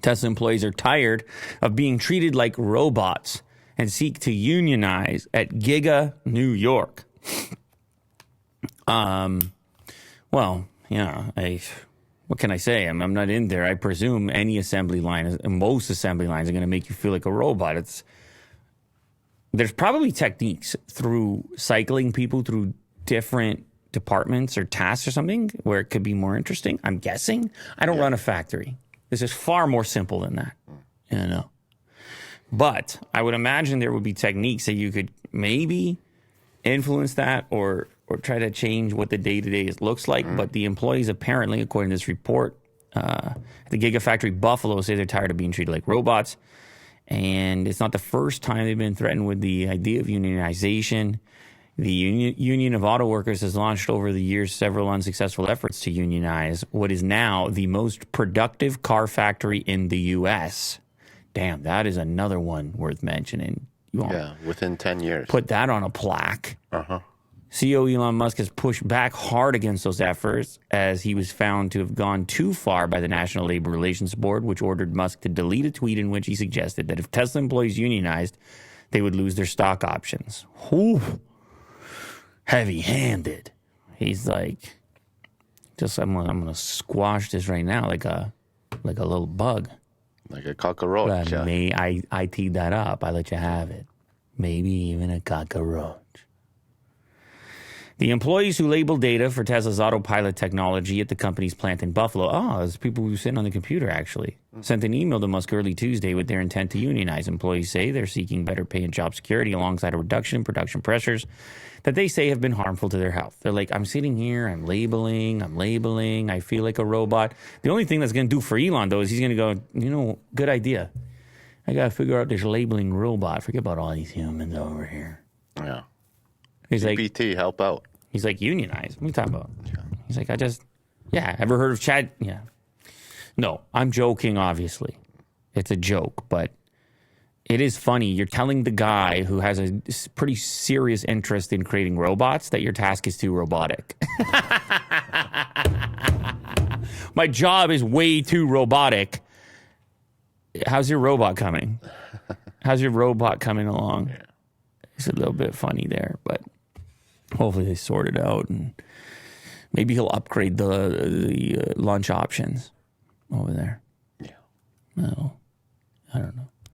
Tesla employees are tired of being treated like robots and seek to unionize at Giga New York. Well, yeah, what can I say? I'm not in there. I presume any assembly line, most assembly lines are going to make you feel like a robot. There's probably techniques through cycling people through different departments or tasks or something where it could be more interesting. I'm guessing. I don't run a factory. This is far more simple than that, But I would imagine there would be techniques that you could maybe influence that or try to change what the day-to-day looks like. But the employees apparently, according to this report, at the Gigafactory Buffalo say they're tired of being treated like robots. And it's not the first time they've been threatened with the idea of unionization. The Union of Auto Workers has launched over the years several unsuccessful efforts to unionize what is now the most productive car factory in the U.S. Damn, that is another one worth mentioning. Within 10 years. Put that on a plaque. CEO Elon Musk has pushed back hard against those efforts as he was found to have gone too far by the National Labor Relations Board, which ordered Musk to delete a tweet in which he suggested that if Tesla employees unionized, they would lose their stock options. Whew. Heavy-handed. He's like, I'm gonna squash this right now like a little bug. Like a cockroach. I teed that up. I let you have it. Maybe even a cockroach. The employees who label data for Tesla's autopilot technology at the company's plant in Buffalo, it's people who sit on the computer actually, sent an email to Musk early Tuesday with their intent to unionize. Employees say they're seeking better pay and job security alongside a reduction in production pressures that they say have been harmful to their health. They're like, I'm sitting here, I'm labeling, I feel like a robot. The only thing that's going to do for Elon, though, is he's going to go, good idea. I got to figure out this labeling robot. Forget about all these humans over here. Yeah. He's GPT, help out. He's like, unionize. What are you talking about? He's like, ever heard of Chad? Yeah. No, I'm joking, obviously. It's a joke, but it is funny. You're telling the guy who has a pretty serious interest in creating robots that your task is too robotic. My job is way too robotic. How's your robot coming? How's your robot coming along? Yeah. It's a little bit funny there, but hopefully they sort it out, and maybe he'll upgrade the lunch options over there. Yeah. No, I don't know.